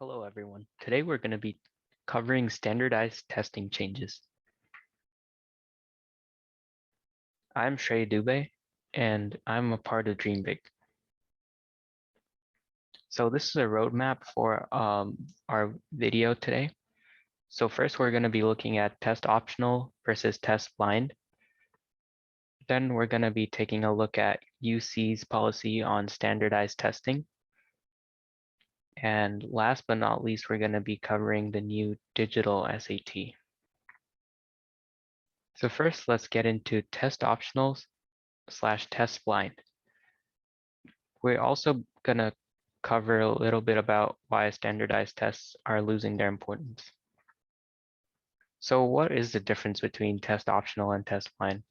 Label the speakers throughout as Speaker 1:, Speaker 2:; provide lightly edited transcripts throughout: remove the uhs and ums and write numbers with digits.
Speaker 1: Hello, everyone. Today we're going to be covering standardized testing changes. I'm Shrey Dubey, and I'm a part of DreamBig. So this is a roadmap for our video today. So first, we're going to be looking at test optional versus test blind. Then we're going to be taking a look at UCs policy on standardized testing. And last but not least, we're going to be covering the new digital SAT. So first, let's get into test optionals / test blind. We're also going to cover a little bit about why standardized tests are losing their importance. So what is the difference between test optional and test blind?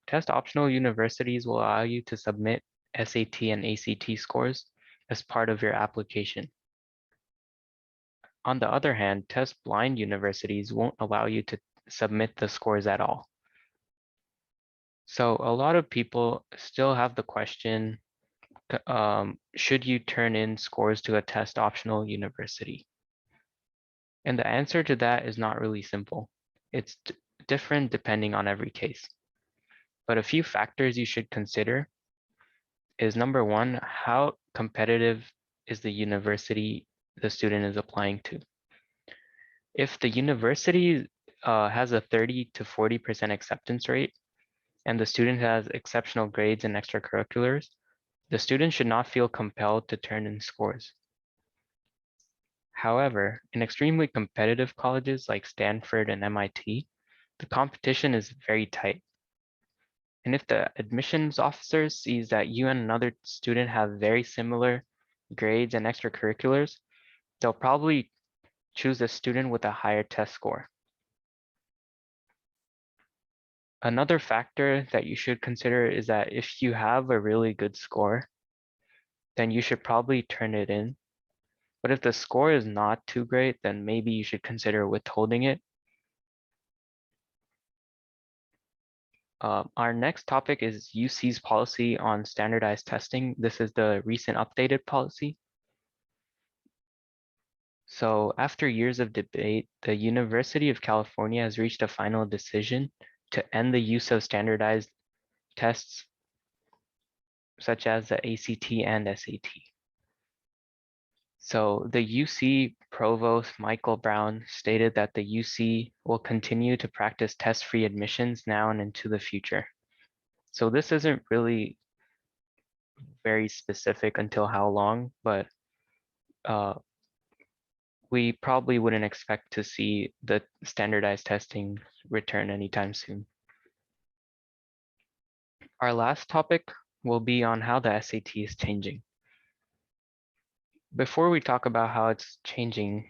Speaker 1: Test optional universities will allow you to submit SAT and ACT scores as part of your application. On the other hand, test blind universities won't allow you to submit the scores at all. So a lot of people still have the question, should you turn in scores to a test optional university? And the answer to that is not really simple. It's different depending on every case. But a few factors you should consider is number one, how competitive is the university the student is applying to? If the university has a 30 to 40% acceptance rate and the student has exceptional grades and extracurriculars, the student should not feel compelled to turn in scores. However, in extremely competitive colleges like Stanford and MIT, the competition is very tight. And if the admissions officer sees that you and another student have very similar grades and extracurriculars, they'll probably choose a student with a higher test score. Another factor that you should consider is that if you have a really good score, then you should probably turn it in. But if the score is not too great, then maybe you should consider withholding it. Our next topic is UCs policy on standardized testing. This is the recent updated policy. So after years of debate, the University of California has reached a final decision to end the use of standardized tests such as the ACT and SAT. So the UC Provost Michael Brown stated that the UC will continue to practice test-free admissions now and into the future. So this isn't really very specific until how long, but we probably wouldn't expect to see the standardized testing return anytime soon. Our last topic will be on how the SAT is changing. Before we talk about how it's changing,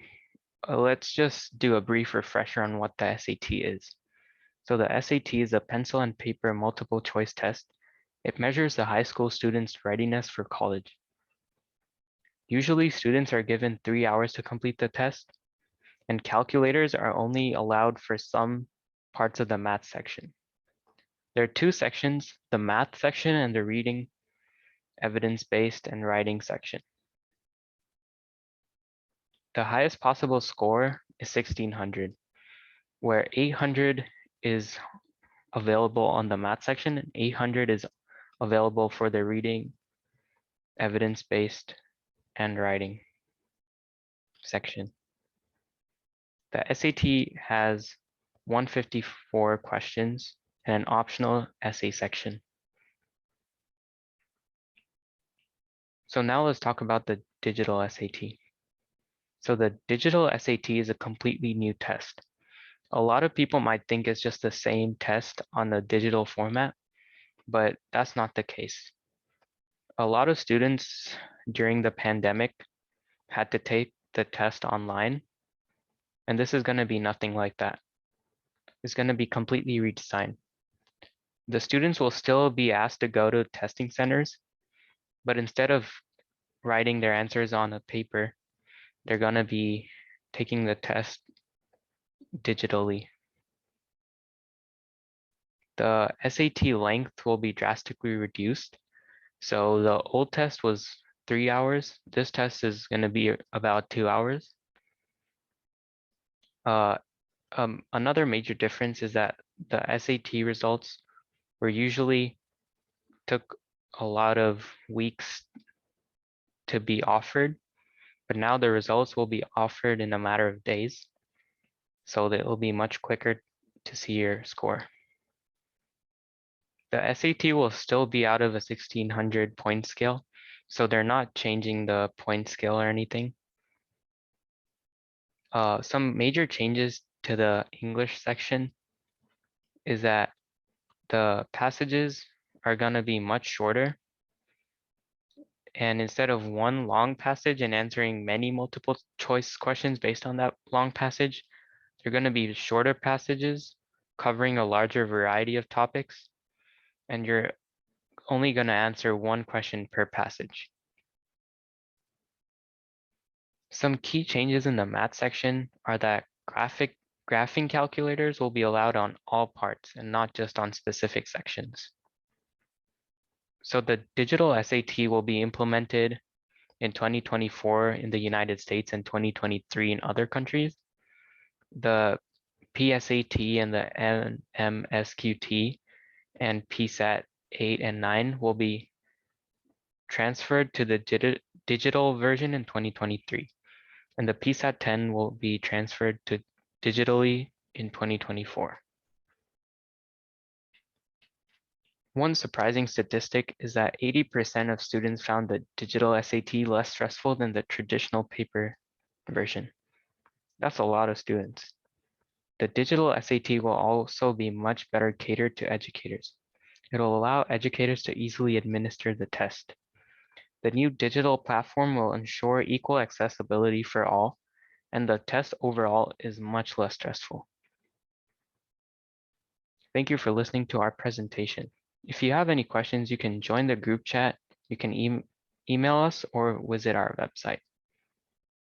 Speaker 1: let's just do a brief refresher on what the SAT is. So the SAT is a pencil and paper multiple choice test. It measures the high school students' readiness for college. Usually students are given 3 hours to complete the test, and calculators are only allowed for some parts of the math section. There are two sections, the math section and the reading, evidence-based, and writing section. The highest possible score is 1600, where 800 is available on the math section and 800 is available for the reading, evidence-based, and writing section. The SAT has 154 questions and an optional essay section. So now let's talk about the digital SAT. So the digital SAT is a completely new test. A lot of people might think it's just the same test on the digital format, but that's not the case. A lot of students during the pandemic had to take the test online, and this is going to be nothing like that. It's going to be completely redesigned. The students will still be asked to go to testing centers, but instead of writing their answers on a paper, they're going to be taking the test digitally. The SAT length will be drastically reduced. So the old test was 3 hours. This test is going to be about 2 hours. Another major difference is that the SAT results were usually took a lot of weeks to be offered, but now the results will be offered in a matter of days. So that it will be much quicker to see your score. The SAT will still be out of a 1600 point scale, so they're not changing the point scale or anything. Some major changes to the English section is that the passages are gonna be much shorter. And instead of one long passage and answering many multiple choice questions based on that long passage, they're gonna be shorter passages covering a larger variety of topics. And you're only gonna answer one question per passage. Some key changes in the math section are that graphing calculators will be allowed on all parts and not just on specific sections. So the digital SAT will be implemented in 2024 in the United States and 2023 in other countries. The PSAT and the MSQT and PSAT 8 and 9 will be transferred to the digital version in 2023. And the PSAT 10 will be transferred to digitally in 2024. One surprising statistic is that 80% of students found the digital SAT less stressful than the traditional paper version. That's a lot of students. The digital SAT will also be much better catered to educators. It will allow educators to easily administer the test. The new digital platform will ensure equal accessibility for all, and the test overall is much less stressful. Thank you for listening to our presentation. If you have any questions, you can join the group chat, you can email us or visit our website.